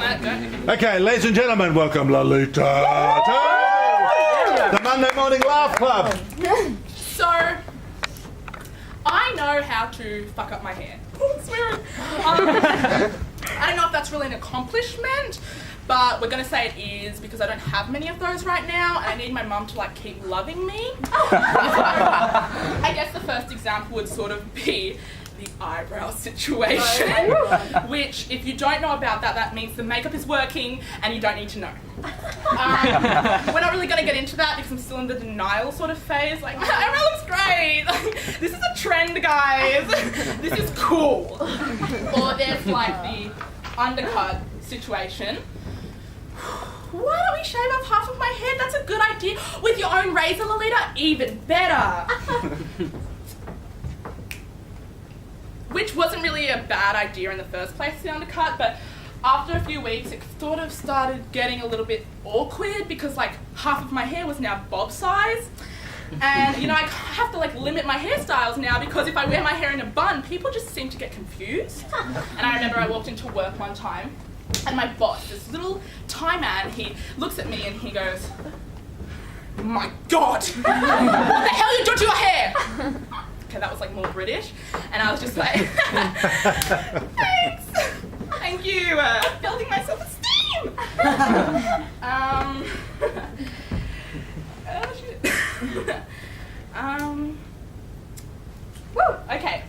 Okay, ladies and gentlemen, welcome Lalita to the Monday Morning Laugh Club. So, I know how to fuck up my hair. Swearing. I don't know if that's really an accomplishment, but we're going to say it is because I don't have many of those right now and I need my mum to like keep loving me. I guess the first example would sort of be the eyebrow situation, which if you don't know about that, that means the makeup is working and you don't need to know. We're not really going to get into that because I'm still in the denial sort of phase, like, my eyebrow looks great, like, this is a trend, guys, this is cool. Or there's like the undercut situation. Why don't we shave off half of my head? That's a good idea. With your own razor, Lalita, even better. Which wasn't really a bad idea in the first place, the undercut, but after a few weeks it sort of started getting a little bit awkward because like half of my hair was now bob size. And you know, I have to like limit my hairstyles now because if I wear my hair in a bun, people just seem to get confused. And I remember I walked into work one time and my boss, this little Thai man, he looks at me and he goes, "My God, what the hell you do to your hair?" Okay, that was like more British, and I was just like, thanks, thank you, building my self-esteem. Oh shit. Okay,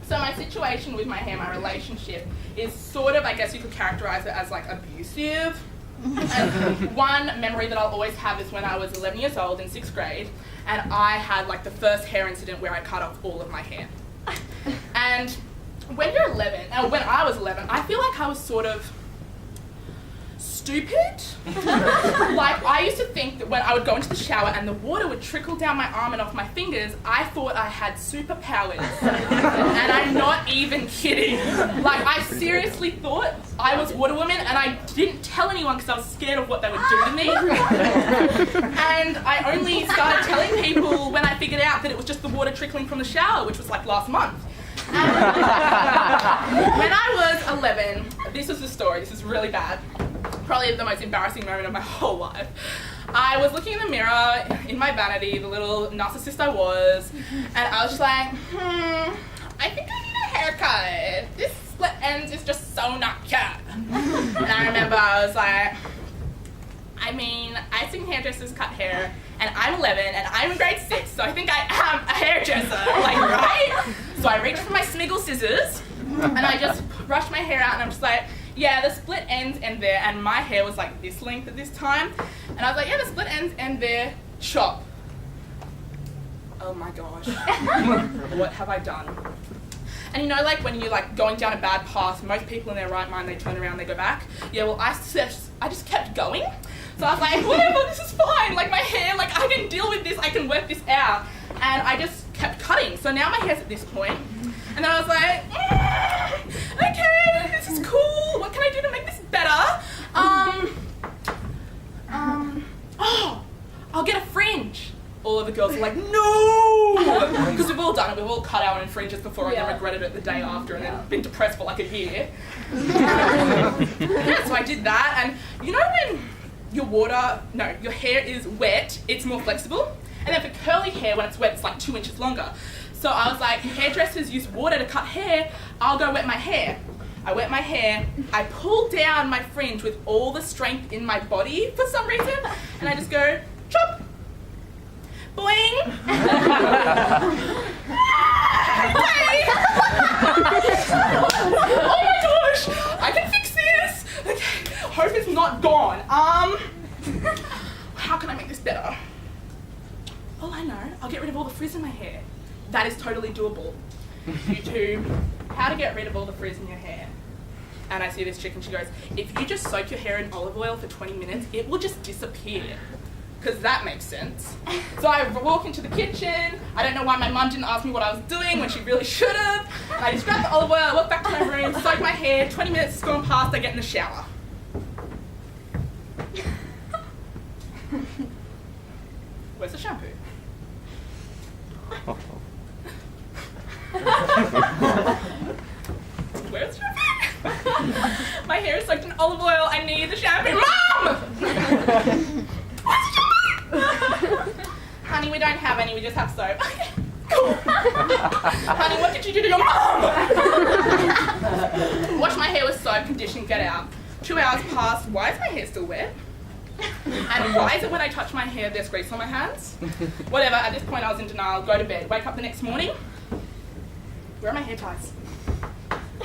so my situation with my hair, my relationship, is sort of, I guess you could characterize it as like abusive. And one memory that I'll always have is when I was 11 years old in 6th grade and I had like the first hair incident where I cut off all of my hair. And when you're 11, when I was 11, I feel like I was sort of stupid. Like I used to think that when I would go into the shower and the water would trickle down my arm and off my fingers, I thought I had superpowers. And I'm not even kidding. Like I seriously thought I was Water Woman and I didn't tell anyone because I was scared of what they would do to me. And I only started telling people when I figured out that it was just the water trickling from the shower, which was like last month. And when I was 11, this was the story, this is really bad. Probably the most embarrassing moment of my whole life. I was looking in the mirror in my vanity, the little narcissist I was, and I was just like, I think I need a haircut. This split ends is just so not cute. And I remember I was like, I mean, I've seen hairdressers cut hair, and I'm 11, and I'm in grade 6, so I think I am a hairdresser, like, right? So I reached for my Smiggle scissors, and I just brushed my hair out, and I'm just like, yeah, the split ends end there, and my hair was like this length at this time, and I was like, yeah, the split ends end there, chop. Oh my gosh, what have I done? And you know, like when you're like going down a bad path, most people in their right mind, they turn around, they go back. Yeah, well, I just kept going. So I was like, whatever, this is fine. Like my hair, like I can deal with this, I can work this out. And I just kept cutting. So now my hair's at this point. And then I was like, okay, this is cool. What can I do to make this better? Oh, I'll get a fringe. All of the girls are like, no! Because we've all done it, we've all cut our own fringes before and then regretted it the day after and then been depressed for like a year. Yeah, so I did that, and you know when your hair is wet, it's more flexible, and then for curly hair, when it's wet, it's like 2 inches longer. So I was like, hairdressers use water to cut hair, I'll go wet my hair. I wet my hair, I pull down my fringe with all the strength in my body for some reason, and I just go, chop! Boing! Oh my gosh! I can fix this! Okay, hope it's not gone. How can I make this better? Oh, I know. I'll get rid of all the frizz in my hair. That is totally doable. YouTube, how to get rid of all the frizz in your hair. And I see this chick and she goes, if you just soak your hair in olive oil for 20 minutes, it will just disappear. Because that makes sense. So I walk into the kitchen, I don't know why my mum didn't ask me what I was doing when she really should have. I just grab the olive oil, I walk back to my room, soak my hair, 20 minutes has gone past, I get in the shower. Where's the shampoo? Where's the shampoo? My hair is soaked in olive oil, need the shampoo. Mom! What's your Honey, we don't have any, we just have soap. Okay, cool. Honey, what did you do to your mom? Wash my hair with soap, condition, get out. 2 hours passed, why is my hair still wet? And why is it when I touch my hair there's grease on my hands? Whatever, at this point I was in denial, go to bed. Wake up the next morning, where are my hair ties?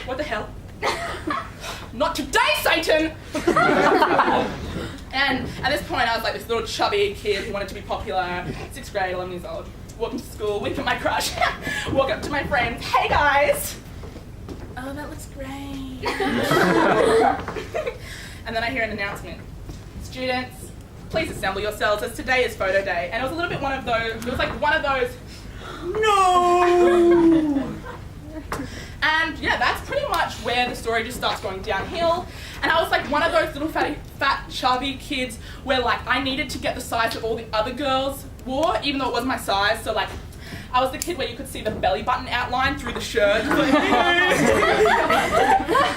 What the hell? Not today, Satan! And at this point I was like this little chubby kid who wanted to be popular, 6th grade, 11 years old. Walk into school, wink at my crush, walk up to my friends, hey guys! Oh, that looks great. And then I hear an announcement. Students, please assemble yourselves as today is photo day. And it was a little bit one of those, it was like one of those, no! And yeah, that's pretty much where the story just starts going downhill. And I was like one of those little fat chubby kids where like I needed to get the size that all the other girls wore, even though it was my size. So like, I was the kid where you could see the belly button outline through the shirt. Like,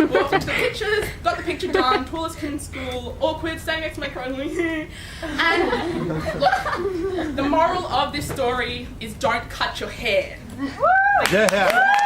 walked into the pictures, got the picture done, tallest kid in school, awkward, standing next to my crush. And look, the moral of this story is don't cut your hair. Like, Yeah.